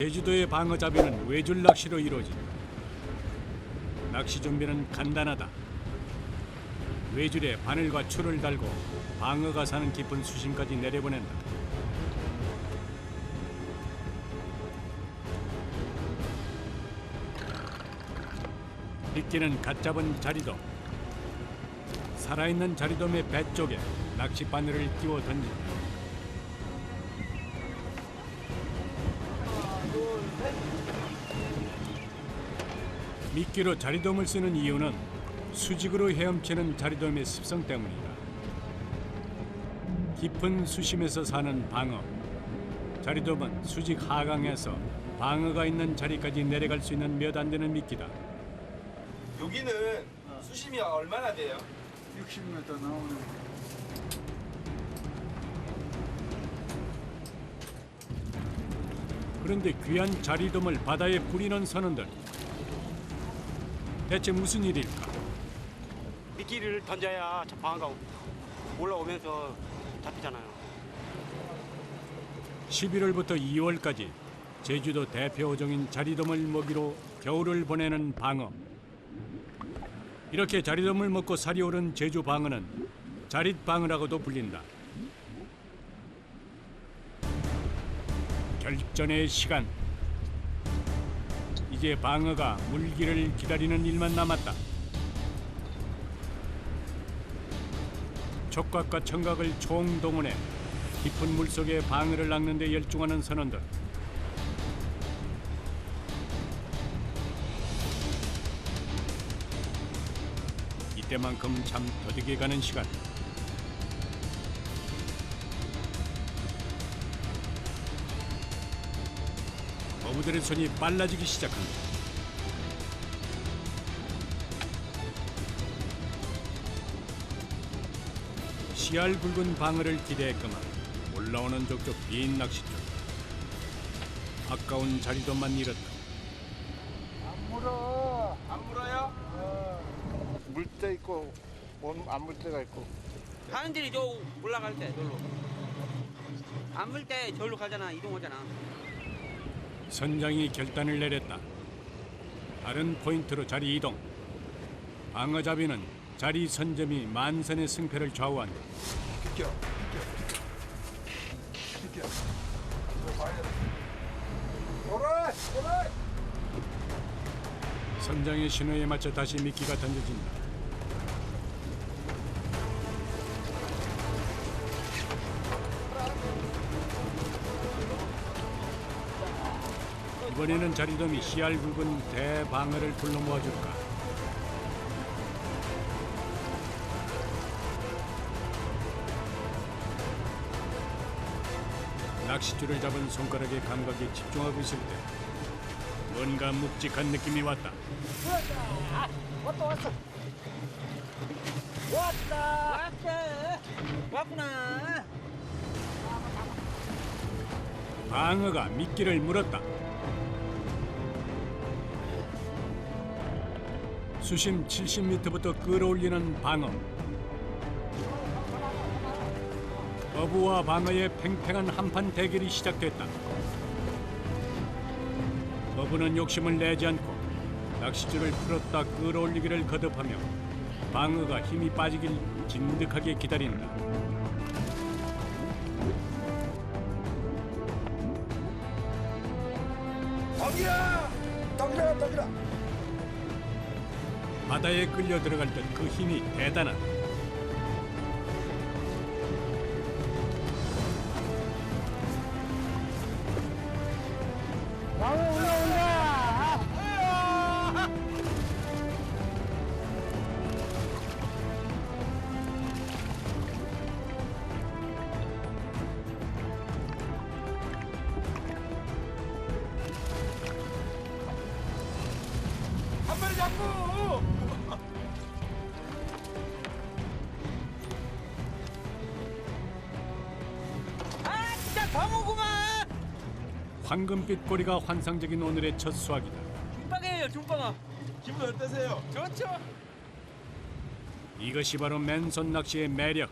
제주도의 방어잡이는 외줄 낚시로 이루어진다. 낚시 준비는 간단하다. 외줄에 바늘과 줄을 달고 방어가 사는 깊은 수심까지 내려보낸다. 미끼는 갓 잡은 자리돔. 살아있는 자리돔의 배 쪽에 낚시 바늘을 끼워 던진다. 미끼로 자리돔을 쓰는 이유는 수직으로 헤엄치는 자리돔의 습성 때문이다. 깊은 수심에서 사는 방어. 자리돔은 수직 하강에서 방어가 있는 자리까지 내려갈 수 있는 몇 안 되는 미끼다. 여기는 수심이 얼마나 돼요? 60m 나오는. 그런데 귀한 자리돔을 바다에 뿌리는 선원들. 대체 무슨 일일까? 미끼를 던져야 방어가 올라오면서 잡히잖아요. 11월부터 2월까지 제주도 대표 어종인 자리돔을 먹이로 겨울을 보내는 방어. 이렇게 자리돔을 먹고 살이 오른 제주 방어는 자릿방어라고도 불린다. 결전의 시간. 이제 방어가 물기를 기다리는 일만 남았다. 촉각과 청각을 총동원해 깊은 물속에 방어를 낚는 데 열중하는 선원들. 이때만큼 참 더디게 가는 시간. 어부들의 손이 빨라지기 시작합니다. 씨알 굵은 방어를 기대했거만 올라오는 족족 긴 낚싯줄. 아까운 자리돔만 잃었다. 안 물어. 안 물어요? 물 때 있고 안 물 때가 있고. 사람들이 저 올라갈 때 저로 안 물 때 저로 가잖아. 이동하잖아. 선장이 결단을 내렸다. 다른 포인트로 자리 이동. 방어잡이는 자리 선점이 만선의 승패를 좌우한다. 비켜. 오라이. 선장의 신호에 맞춰 다시 미끼가 던져진다. 이번에는 자리돔이 씨알 굵은 대방어를 불러 모아줄까. 낚싯줄을 잡은 손가락의 감각에 집중하고 있을 때 뭔가 묵직한 느낌이 왔다. 왔구나. 방어가 미끼를 물었다. 수심 70m부터 끌어올리는 방어. 어부와 방어의 팽팽한 한판 대결이 시작됐다. 어부는 욕심을 내지 않고 낚싯줄을 풀었다 끌어올리기를 거듭하며 방어가 힘이 빠지길 진득하게 기다린다. 덩기라. 바다에 끌려 들어갈 듯 그 힘이 대단하다. 방어 올라온다. 한 마리 잡고. 아 진짜 방어구만. 황금빛 꼬리가 환상적인 오늘의 첫 수확이다. 중방이에요 중방어. 기분 어떠세요? 좋죠. 이것이 바로 맨손 낚시의 매력.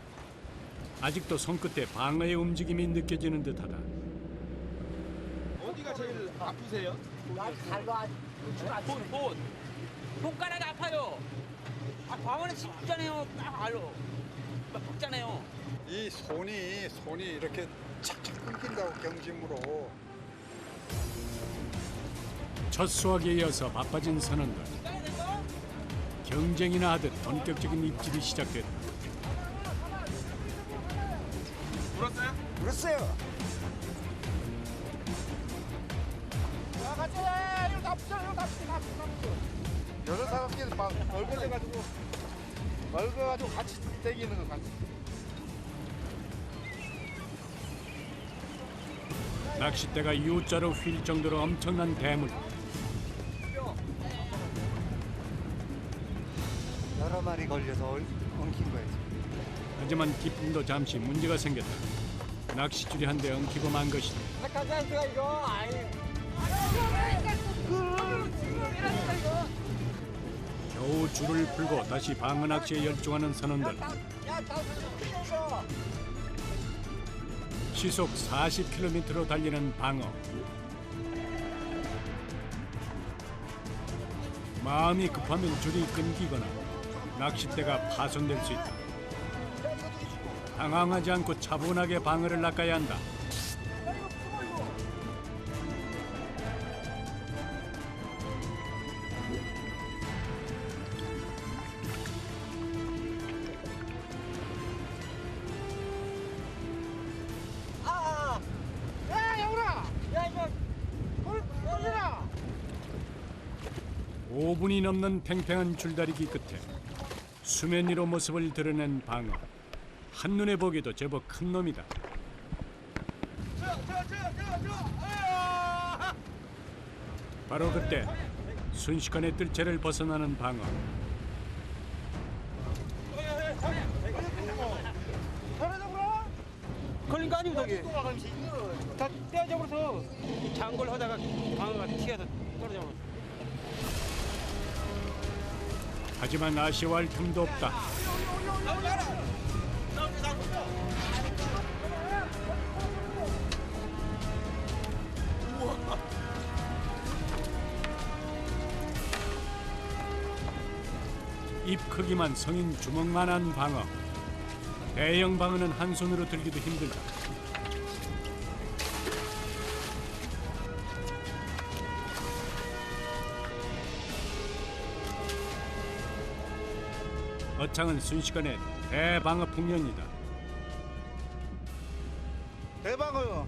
아직도 손끝에 방어의 움직임이 느껴지는 듯하다. 어디가 어디가 제일 아프세요? 손가락이 아파요. 광어는 쉽잖아요. 딱 알로. 막 먹잖아요. 이 손이 이렇게 착착 끊긴다고 경심으로. 첫 수확에 이어서 바빠진 선원들. 경쟁이나 하듯 본격적인 입질이 시작됐다. 물었어요? 그랬어요. 야, 같이 해. 이거 다 붙여. 여러 사람끼리 막 얼거가지고 같이 떼기는 거 같이. 낚싯대가 U자로 휠 정도로 엄청난 대물. 여러 마리 걸려서 엉킨 거예요. 하지만 기쁨도 잠시 문제가 생겼다. 낚싯줄이 한 대 엉키고 만 것이다. 겨우 줄을 풀고 다시 방어 낚시에 열중하는 선원들. 시속 40km로 달리는 방어. 마음이 급하면 줄이 끊기거나 낚싯대가 파손될 수 있다. 당황하지 않고 차분하게 방어를 낚아야 한다. 야, 영훈아! 야, 이거 돌 열리라! 5분이 넘는 팽팽한 줄다리기 끝에 수면 위로 모습을 드러낸 방어. 한눈에 보기도 제법 큰 놈이다. 바로 그때 순식간에 뜰채를 벗어나는 방어. 걸린 거 아니고 저기. 다 떼어져버려서 장걸 하다가 방어가 튀어서 떨어져 버렸어. 하지만 아쉬워할 틈도 없다. 입 크기만 성인 주먹만한 방어. 대형 방어는 한 손으로 들기도 힘들다. 어창은 순식간에 대방어 풍년이다. 대방어요.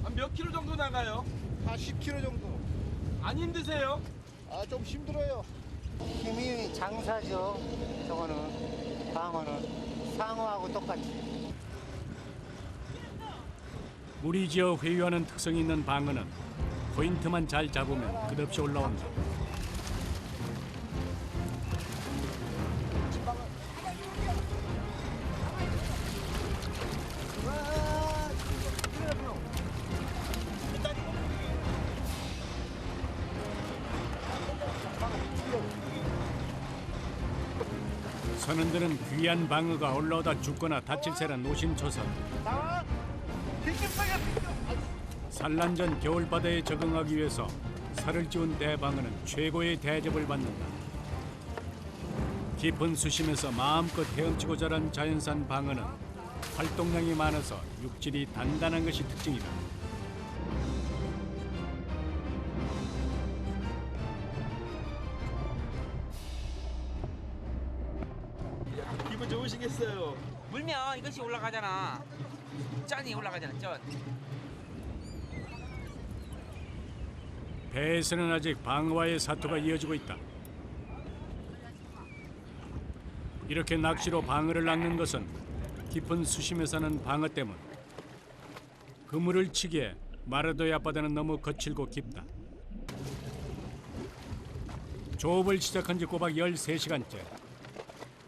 한 몇 킬로 정도 나가요? 한 10kg 정도. 안 힘드세요? 아, 좀 힘들어요. 힘이 장사죠. 저거는 방어는 상어하고 똑같이. 무리지어 회유하는 특성이 있는 방어는 포인트만 잘 잡으면 끝없이 올라온다. 선원들은 귀한 방어가 올라오다 죽거나 다칠 새란 노심초사. 산란전 겨울바다에 적응하기 위해서 살을 찌운 대방어는 최고의 대접을 받는다. 깊은 수심에서 마음껏 헤엄치고 자란 자연산 방어는 활동량이 많아서 육질이 단단한 것이 특징이다. 기분 좋으시겠어요? 물면 이것이 올라가잖아. 짠이 올라가잖아. 짠. 배에서는 아직 방어와의 사투가 이어지고 있다. 이렇게 낚시로 방어를 낚는 것은 깊은 수심에 사는 방어 때문. 그물을 치기에 마라도의 앞바다는 너무 거칠고 깊다. 조업을 시작한 지 꼬박 13시간째.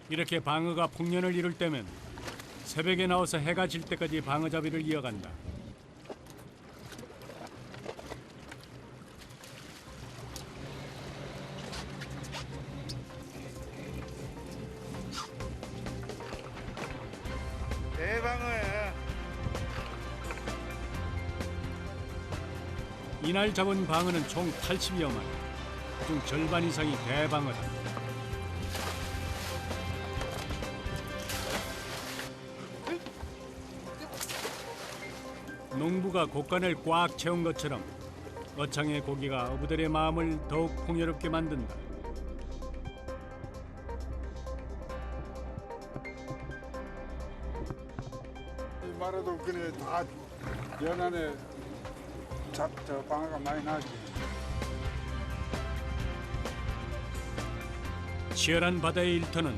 이렇게 방어가 풍년을 이룰 때면 새벽에 나와서 해가 질 때까지 방어잡이를 이어간다. 대방어에 이날 잡은 방어는 총 80여 마리. 그중 절반 이상이 대방어다. 농부가 곡간을 꽉 채운 것처럼 어창의 고기가 어부들의 마음을 더욱 풍요롭게 만든다. 이 말해도 그래 다 연안에 저 방어가 많이 나지. 치열한 바다의 일터는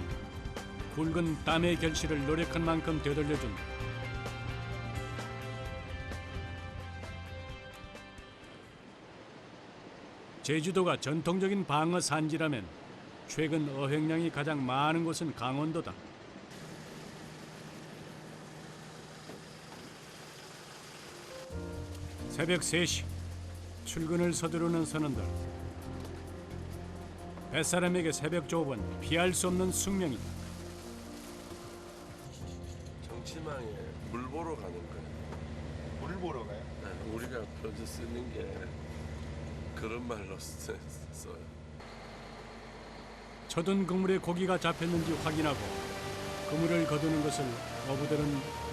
굵은 땀의 결실을 노력한 만큼 되돌려준다. 제주도가 전통적인 방어 산지라면 최근 어획량이 가장 많은 곳은 강원도다. 새벽 3시 출근을 서두르는 선원들. 뱃사람에게 새벽 조업은 피할 수 없는 숙명이다. 정치망에 물 보러 가는 거예요. 물 보러 가요? 네, 우리가 표지 쓰는 게 그런 말로 써요. 쳐둔 그물에 고기가 잡혔는지 확인하고 그물을 거두는 것을 어부들은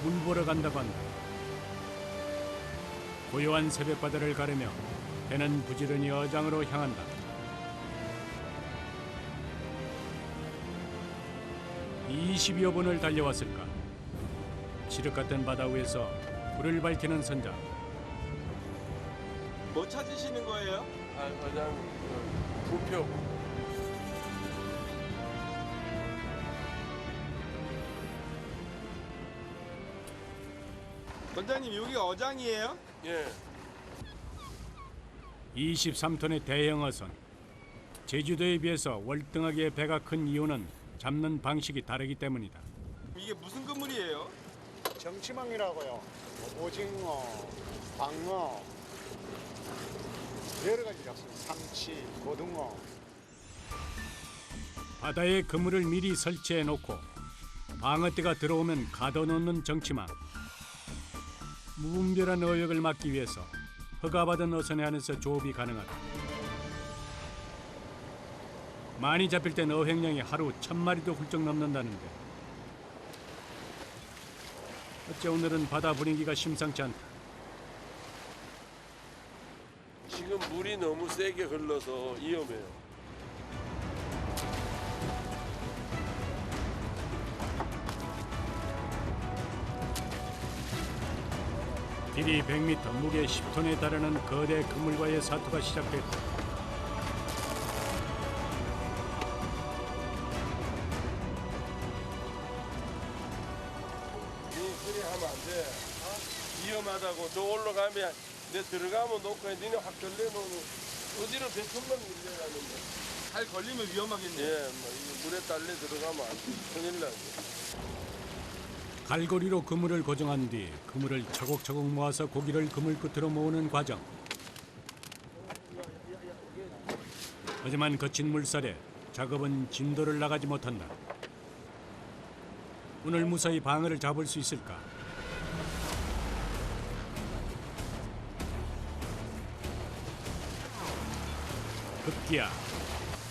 물 보러 간다고 한다. 고요한 새벽바다를 가르며 배는 부지런히 어장으로 향한다. 이 20여 분을 달려왔을까. 칠흑 같은 바다 위에서 불을 밝히는 선장. 뭐 찾으시는 거예요? 그냥 부표. 원장님 여기가 어장이에요? 예. 23톤의 대형 어선. 제주도에 비해서 월등하게 배가 큰 이유는 잡는 방식이 다르기 때문이다. 이게 무슨 그물이에요? 정치망이라고요. 오징어, 방어, 여러 가지 잡습니다. 삼치, 고등어. 바다에 그물을 미리 설치해 놓고 방어대가 들어오면 가둬놓는 정치망. 무분별한 어획을 막기 위해서 허가받은 어선에 한해서 조업이 가능하다. 많이 잡힐 땐 어획량이 하루 1000마리도 훌쩍 넘는다는데 어째 오늘은 바다 분위기가 심상치 않다. 지금 물이 너무 세게 흘러서 위험해요. 길이 100m, 무게 10톤에 달하는 거대 그물과의 사투가 시작됐다. 그리 하면 안 돼. 위험하다고. 저 올라가면 내 들어가면 놓고 니네 확 걸려놓으면 어디로 배천만 밀려가는데. 잘 걸리면 위험하겠네요. 예, 뭐 이거 물에 딸려 들어가면 안 돼. 큰일 나지. 갈고리로 그물을 고정한 뒤 그물을 차곡차곡 모아서 고기를 그물 끝으로 모으는 과정. 하지만 거친 물살에 작업은 진도를 나가지 못한다. 오늘 무사히 방어를 잡을 수 있을까? 급기야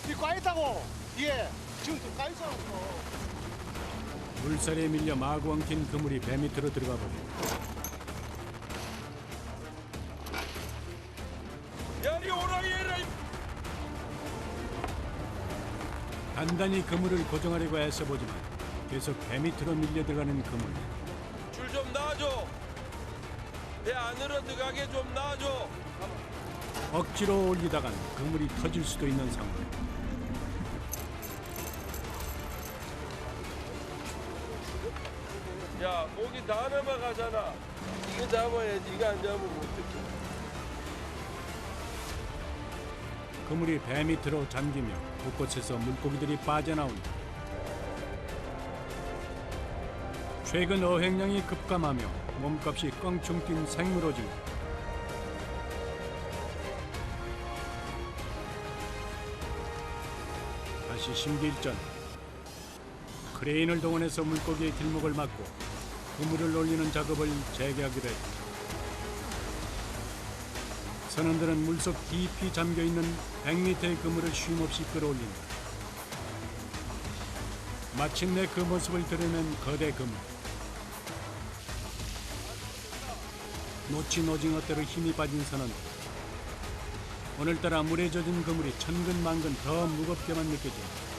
이 까있다고. 예. 지금 또 까있어. 물살에 밀려 마구 엉킨 그물이 배 밑으로 들어가 버린다. 야, 니 오라이 해라. 단단히 그물을 고정하려고 애써보지만 계속 배 밑으로 밀려 들어가는 그물. 줄 좀 놔줘. 배 안으로 들어가게 좀 놔줘. 억지로 올리다간 그물이 터질 수도 있는 상황. 야, 고기 다 넘어가잖아. 이거 잡아야지. 이거 안 잡으면 어떡해. 그물이 배 밑으로 잠기며 곳곳에서 물고기들이 빠져나온다. 최근 어획량이 급감하며 몸값이 껑충 뛴 생물오징어. 다시 심기일전. 크레인을 동원해서 물고기의 길목을 막고 그물을 올리는 작업을 재개하기로 했다. 선원들은 물속 깊이 잠겨있는 100m의 그물을 쉼없이 끌어올린다. 마침내 그 모습을 드러낸 거대 그물. 놓친 오징어대로 힘이 빠진 선원들. 오늘따라 물에 젖은 그물이 천근만근 더 무겁게만 느껴진다.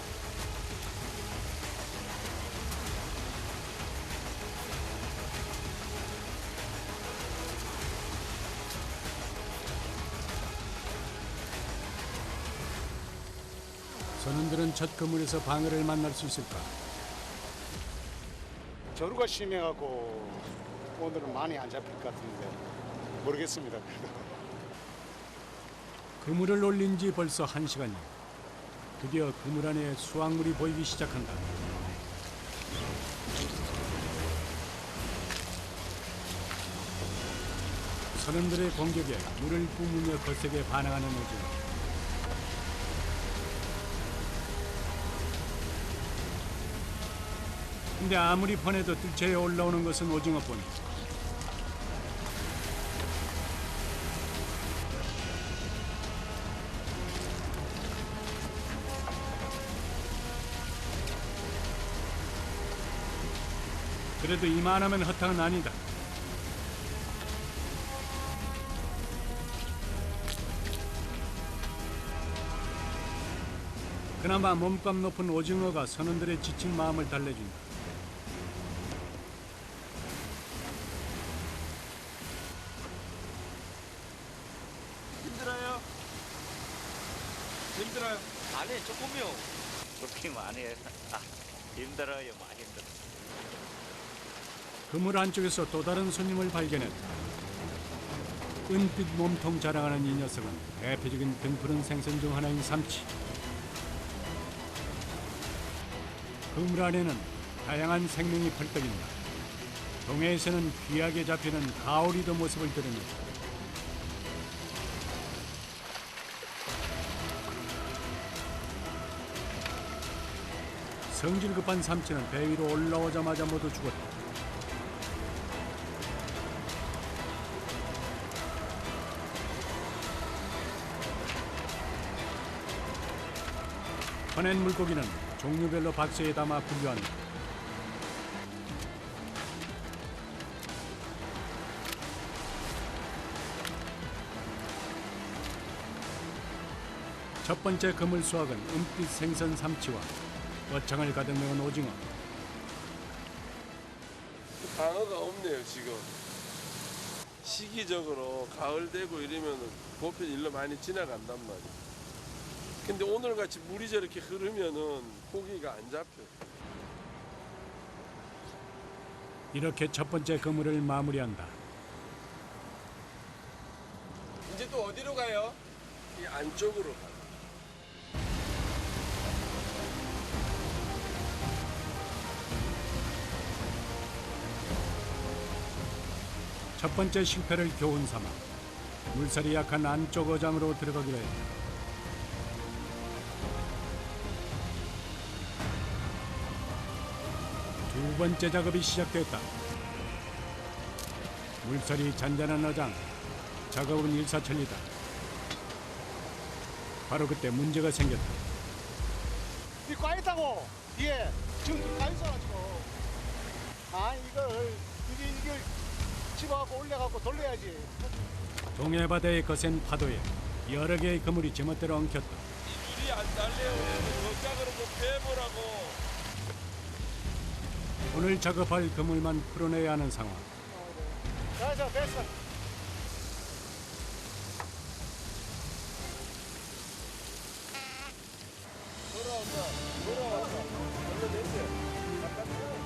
선원들은 첫 그물에서 방어를 만날 수 있을까? 저루가 심해갖고 오늘은 많이 안 잡힐 것 같은데 모르겠습니다. 그물을 올린 지 벌써 1시간여. 드디어 그물 안에 수확물이 보이기 시작한다. 선원들의 공격에 물을 뿜으며 거세게 반항하는 오징어. 근데 아무리 번해도 뜰채에 올라오는 것은 오징어뿐. 그래도 이만하면 허탕은 아니다. 그나마 몸값 높은 오징어가 선원들의 지친 마음을 달래준다. 힘들어요? 힘들어요? 아니 조금요. 그렇게 많이 해요. 힘들어요. 많이 힘들어. 그물 안쪽에서 또 다른 손님을 발견했다. 은빛 몸통 자랑하는 이 녀석은 대표적인 등푸른 생선 중 하나인 삼치. 그물 안에는 다양한 생명이 펄떡인다. 동해에서는 귀하게 잡히는 가오리도 모습을 드러낸다. 성질 급한 삼치는 배 위로 올라오자마자 모두 죽었다. 퍼낸 물고기는 종류별로 박스에 담아 분류한다. 첫 번째 그물 수확은 은빛 생선 삼치와 어창을 가득 메운 오징어. 방어가 없네요 지금. 시기적으로 가을 되고 이러면은 보편 일로 많이 지나간단 말이에요. 근데 오늘같이 물이 저렇게 흐르면은 고기가 안 잡혀. 이렇게 첫 번째 그물을 마무리한다. 이제 또 어디로 가요? 이 안쪽으로 가. 첫 번째 실패를 교훈 삼아 물살이 약한 안쪽 어장으로 들어가기로 했다. 두 번째 작업이 시작됐다. 물살이 잔잔한 어장, 작업은 일사천리다. 바로 그때 문제가 생겼다. 이 꽈있다고 뒤에 지금 꽈있어가지고 이걸 집어갖고 올려갖고 돌려야지. 동해바다의 거센 파도에 여러 개의 그물이 제멋대로 엉켰다. 물이 안 달래요. 걷자그러고 빼보라고. 오늘 작업할 그물만 풀어내야 하는 상황. 자 됐어.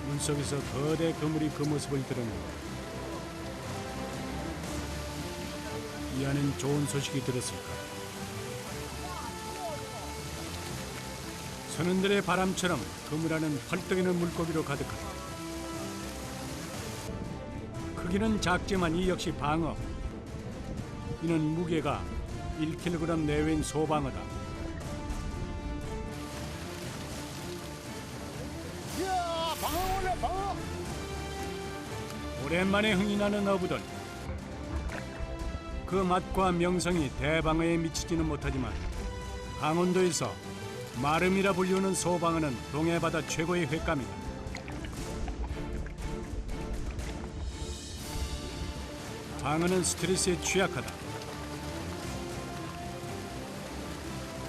물속에서 거대 그물이 그 모습을 드러낸다. 이 안엔 좋은 소식이 들었을까? 선원들의 바람처럼 그물 안은 펄떡이는 물고기로 가득하다. 크기는 작지만 이 역시 방어. 이는 무게가 1kg 내외인 소방어다. 이야 방어 올려 방어. 오랜만에 흥이 나는 어부들. 그 맛과 명성이 대방어에 미치지는 못하지만 강원도에서 마름이라 불리우는 소방어는 동해바다 최고의 횟감이다. 방어는 스트레스에 취약하다.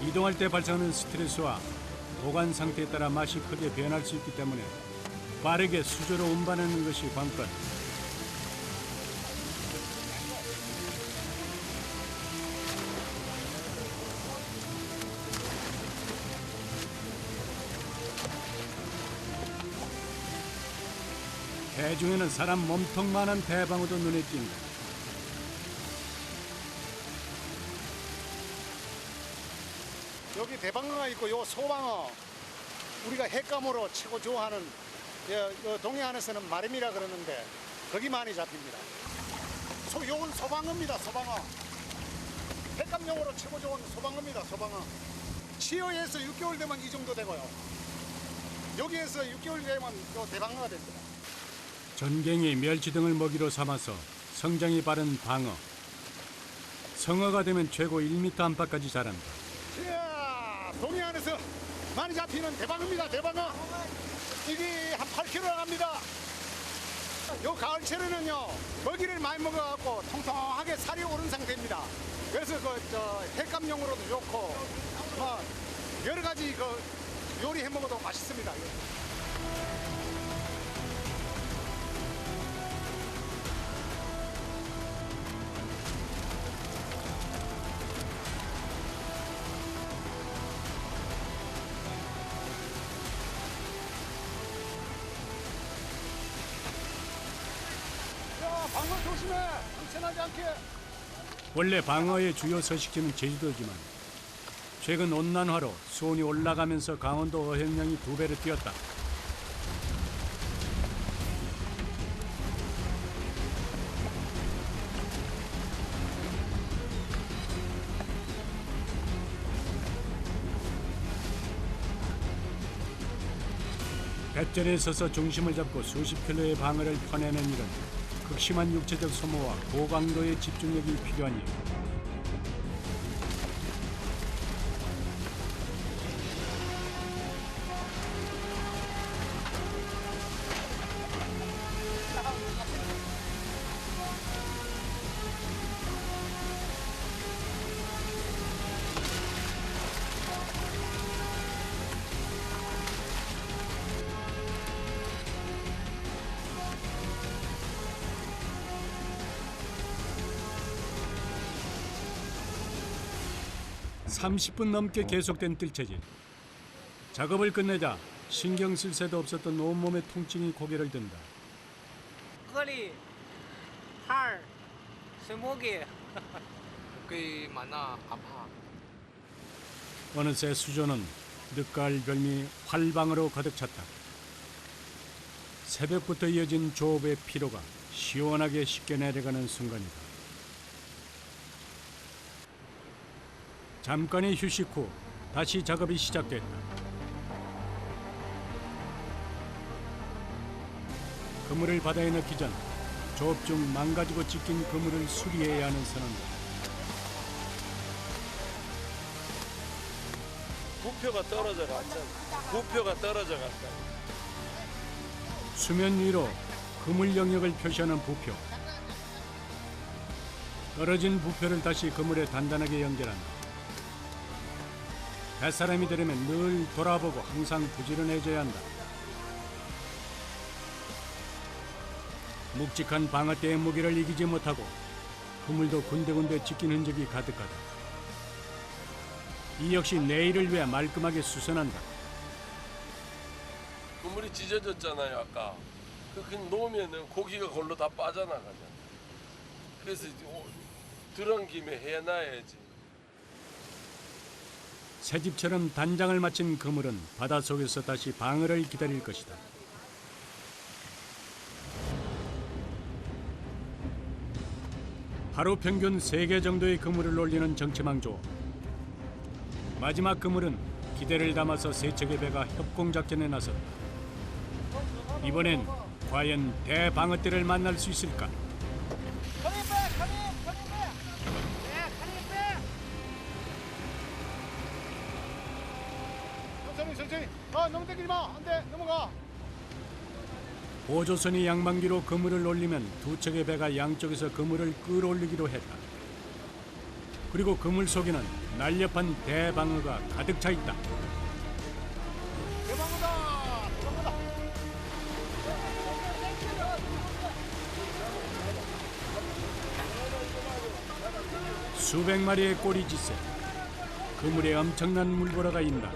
이동할 때 발생하는 스트레스와 보관 상태에 따라 맛이 크게 변할 수 있기 때문에 빠르게 수저로 운반하는 것이 관건. 배 중에는 사람 몸통만한 대방어도 눈에 띈다. 여기 대방어가 있고 요 소방어 우리가 횟감으로 최고 좋아하는 요 동해안에서는 마름이라 그러는데 거기 많이 잡힙니다. 요건 소방어입니다. 소방어. 횟감용으로 최고 좋은 소방어입니다. 소방어. 치어에서 6개월 되면 이 정도 되고요. 여기에서 6개월 되면 또 대방어가 됩니다. 전갱이 멸치 등을 먹이로 삼아서 성장이 빠른 방어. 성어가 되면 최고 1m 안팎까지 자란다. 이야, 동해안에서 많이 잡히는 대방어입니다. 대방어. 이게 한 8kg 나갑니다. 요 가을철에는요 먹이를 많이 먹어갖고 통통하게 살이 오른 상태입니다. 그래서 횟감용으로도 좋고 뭐 여러 가지 요리해 먹어도 맛있습니다. 방어 조심해. 상처나지 않게. 원래 방어의 주요 서식지는 제주도지만 최근 온난화로 수온이 올라가면서 강원도 어획량이 2배로 뛰었다. 뱃절에 서서 중심을 잡고 수십 킬로의 방어를 퍼내는 일은 극심한 육체적 소모와 고강도의 집중력이 필요한 일. (30분) 넘게 계속된 뜰채질. 작업을 끝내자 신경 쓸 새도 없었던 온몸의 통증이 고개를 든다. 허리, 팔, 스모기. 꽤 많아 아파. 어느새 수조는 늦가을 별미 활방으로 가득 찼다. 새벽부터 이어진 조업의 피로가 시원하게 씻겨 내려가는 순간이다. 잠깐의 휴식 후 다시 작업이 시작됐다. 그물을 바다에 넣기 전 조업 중 망가지고 찢긴 그물을 수리해야 하는 선원들. 부표가 떨어져 갔잖아. 부표가 떨어져 갔다. 수면 위로 그물 영역을 표시하는 부표. 떨어진 부표를 다시 그물에 단단하게 연결한다. 뱃사람이 되려면 늘 돌아보고 항상 부지런해져야 한다. 묵직한 방어대의 무게를 이기지 못하고 그물도 군데군데 찢긴 흔적이 가득하다. 이 역시 내일을 위해 말끔하게 수선한다. 그물이 찢어졌잖아요 아까. 그렇게 놓으면은 고기가 골로 다 빠져나가잖아. 그래서 들어간 김에 해놔야지. 새집처럼 단장을 마친 그물은 바닷속에서 다시 방어를 기다릴 것이다. 하루 평균 3개 정도의 그물을 올리는 정치망조. 마지막 그물은 기대를 담아서 세 척의 배가 협공작전에 나섰다. 이번엔 과연 대방어대를 만날 수 있을까? 천천히. 너무 당기지 마. 안 돼. 넘어가. 보조선이 양반기로 그물을 올리면 두 척의 배가 양쪽에서 그물을 끌어올리기로 했다. 그리고 그물 속에는 날렵한 대방어가 가득 차 있다. 대방어다. 대방어다. 수백 마리의 꼬리짓에 그물에 엄청난 물보라가 인다.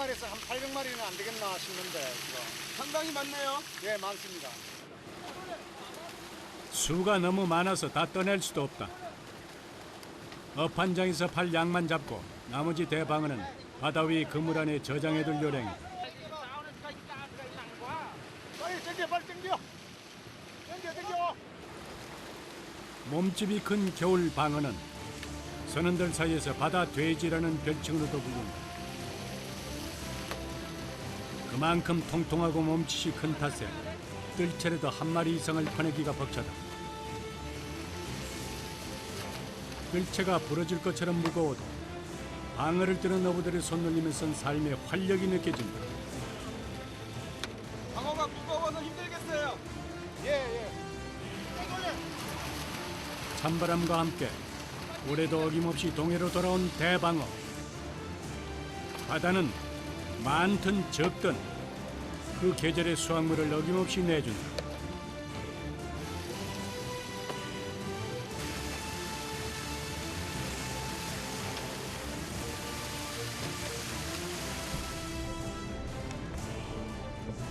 에서 한 800마리는 안 되겠나 싶는데 지금. 상당히 많네요. 예, 많습니다. 수가 너무 많아서 다 떠낼 수도 없다. 업한장에서 팔 양만 잡고 나머지 대방어는 바다 위 그물 안에 저장해둘 요령이다. 빨리 당겨, 빨리 당겨. 당겨. 몸집이 큰 겨울 방어는 선원들 사이에서 바다 돼지라는 별칭으로도 불린다. 그만큼 통통하고 몸짓이 큰 탓에 뜰채라도 한 마리 이상을 퍼내기가 벅차다. 뜰채가 부러질 것처럼 무거워도 방어를 뜨는 어부들의 손놀림에선 삶의 활력이 느껴진다. 방어가 무거워서 힘들겠어요. 예. 찬바람과 함께 올해도 어김없이 동해로 돌아온 대방어. 바다는 많든 적든 그 계절의 수확물을 어김없이 내준다.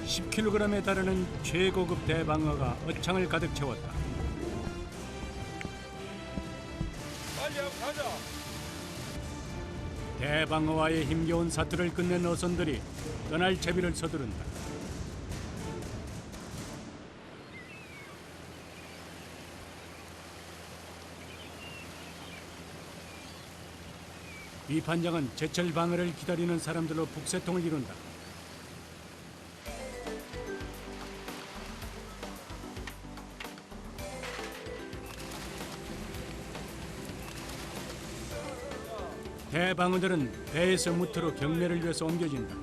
(10kg에) 달하는 최고급 대방어가 어창을 가득 채웠다. 빨리 한번 가자. 대방어와의 힘겨운 사투를 끝낸 어선들이 떠날 채비를 서두른다. 이 판장은 제철 방어를 기다리는 사람들로 북새통을 이룬다. 대방어들은 배에서 무트로 경매를 위해서 옮겨진다.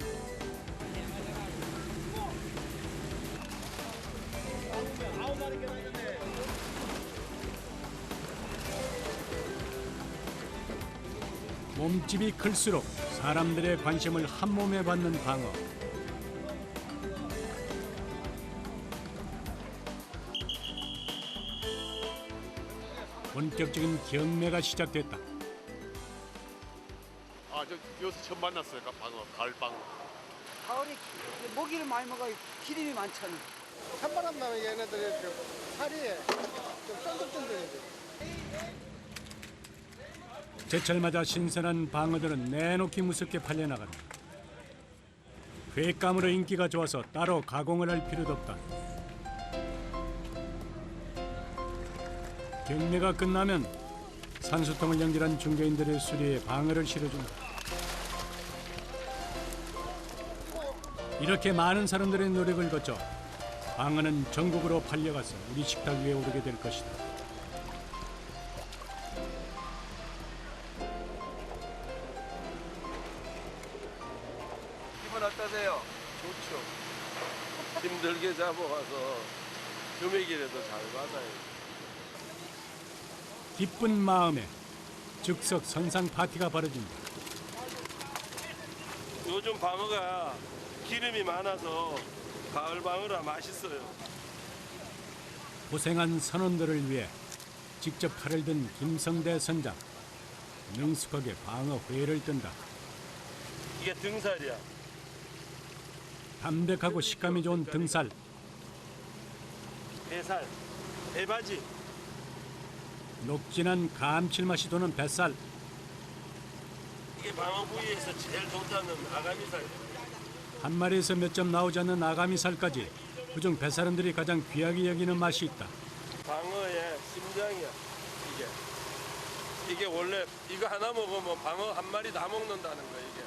몸집이 클수록 사람들의 관심을 한몸에 받는 방어. 본격적인 경매가 시작됐다. 여기서 처음 만났어요. 방어, 가을 방어. 가을에 모기를 많이 먹어 기름이 많잖아. 찬바람 나면 얘네들이 살이 좀 쫀득쫀득해져. 제철마다 신선한 방어들은 내놓기 무섭게 팔려나간다. 횟감으로 인기가 좋아서 따로 가공을 할 필요도 없다. 경매가 끝나면 산수통을 연결한 중개인들의 수리에 방어를 실어준다. 이렇게 많은 사람들의 노력을 거쳐 방어는 전국으로 팔려가서 우리 식탁 위에 오르게 될 것이다. 기분 어떠세요? 좋죠. 힘들게 잡아와서 금액이라도 잘 받아요. 기쁜 마음에 즉석 선상 파티가 벌어진다. 요즘 방어가 기름이 많아서 가을 방어라 맛있어요. 고생한 선원들을 위해 직접 칼을 든 김성대 선장. 능숙하게 방어 회를 뜬다. 이게 등살이야. 담백하고 식감이 좋은 등살. 배살, 배바지. 녹진한 감칠맛이 도는 뱃살. 이게 방어 부위에서 제일 좋다는 아가미살. 한 마리에서 몇 점 나오지 않는 아가미살까지 그중 뱃살원들이 가장 귀하게 여기는 맛이 있다. 방어의 심장이야. 이게 원래 이거 하나 먹으면 방어 한 마리 다 먹는다는 거야 이게.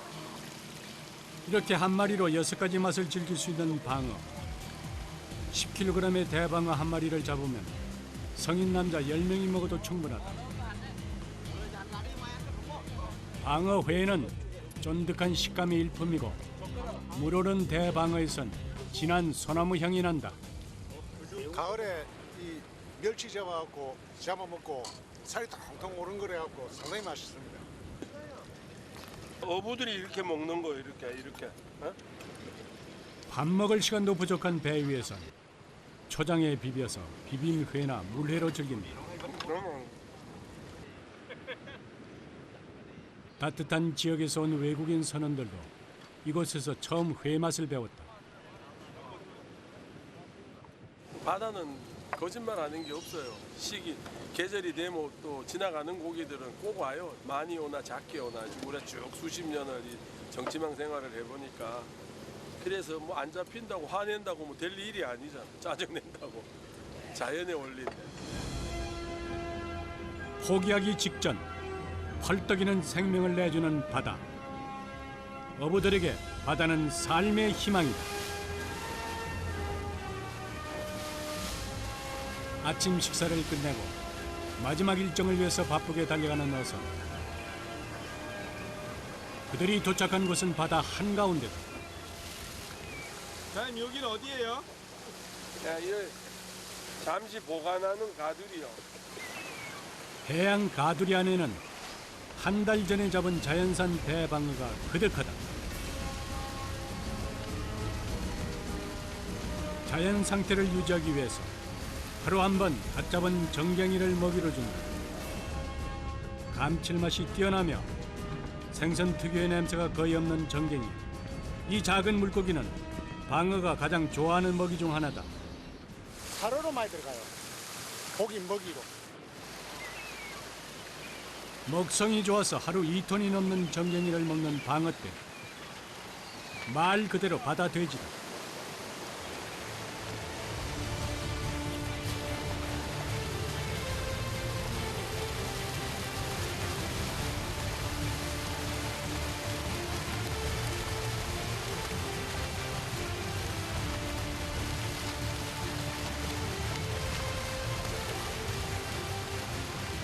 이렇게 한 마리로 6가지 맛을 즐길 수 있는 방어. 10kg의 대방어 한 마리를 잡으면 성인 남자 10명이 먹어도 충분하다. 방어회는 쫀득한 식감이 일품이고 물오른 대방어에선 진한 소나무 향이 난다. 가을에 이 멸치 잡아갖고 잡아먹고 살이 통통 오른 거래갖고 상당히 맛있습니다. 어부들이 이렇게 먹는 거예요. 이렇게. 어? 밥 먹을 시간도 부족한 배 위에선 초장에 비벼서 비빔회나 물회로 즐긴다. 그러면 따뜻한 지역에서 온 외국인 선원들도 이곳에서 처음 회 맛을 배웠다. 바다는 거짓말하는 게 없어요. 계절이 되면 또 지나가는 고기들은 꼭 와요. 많이 오나 작게 오나 우리가 쭉 수십 년을 이 정치망 생활을 해보니까 그래서 뭐 안 잡힌다고 화낸다고 뭐 될 일이 아니잖아. 짜증낸다고. 자연의 원리인데. 포기하기 직전 펄떡이는 생명을 내주는 바다. 어부들에게 바다는 삶의 희망이다. 아침 식사를 끝내고 마지막 일정을 위해서 바쁘게 달려가는 어선. 그들이 도착한 곳은 바다 한가운데다. 사장님 여기는 어디예요? 야, 이거 잠시 보관하는 가들이요. 해양 가두리 안에는 한 달 전에 잡은 자연산 대방어가 그득하다. 자연 상태를 유지하기 위해서 하루 한 번 갓 잡은 정갱이를 먹이로 준다. 감칠맛이 뛰어나며 생선 특유의 냄새가 거의 없는 정갱이. 이 작은 물고기는 방어가 가장 좋아하는 먹이 중 하나다. 사료로 많이 들어가요. 고기 먹이로. 먹성이 좋아서 하루 2톤이 넘는 정갱이를 먹는 방어떼. 말 그대로 바다 돼지다.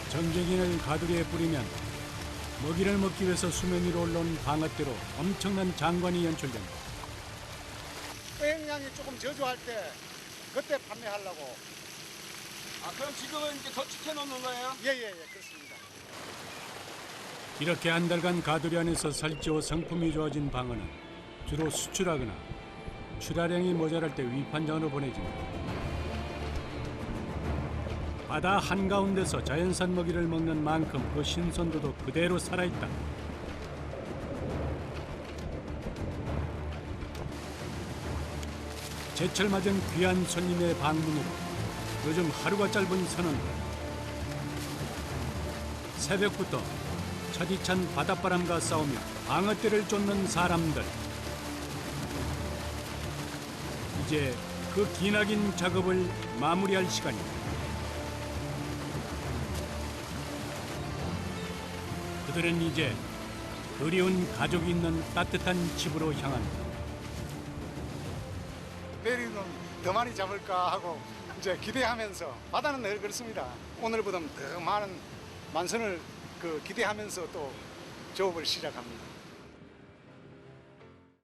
정갱이를 가두리에 뿌리면 먹이를 먹기 위해서 수면 위로 올라온 방어떼로 엄청난 장관이 연출된다. 어획량이 조금 저조할 때 그때 판매하려고. 아 그럼 지금은 이제 덧축해 놓는 거예요? 예예예 그렇습니다. 이렇게 한 달간 가두리 안에서 살찌워 성품이 좋아진 방어는 주로 수출하거나 출하량이 모자랄 때 위판장으로 보내진다. 바다 한가운데서 자연산 먹이를 먹는 만큼 그 신선도도 그대로 살아있다. 제철 맞은 귀한 손님의 방문으로 요즘 하루가 짧은 선원들. 새벽부터 차디찬 바닷바람과 싸우며 방어떼를 쫓는 사람들. 이제 그 기나긴 작업을 마무리할 시간이다. 그들은 이제 그리운 가족이 있는 따뜻한 집으로 향한다. 내일은 더 많이 잡을까 하고 이제 기대하면서 바다는 늘 그렇습니다. 오늘보다 더 많은 만선을 기대하면서 또 조업을 시작합니다.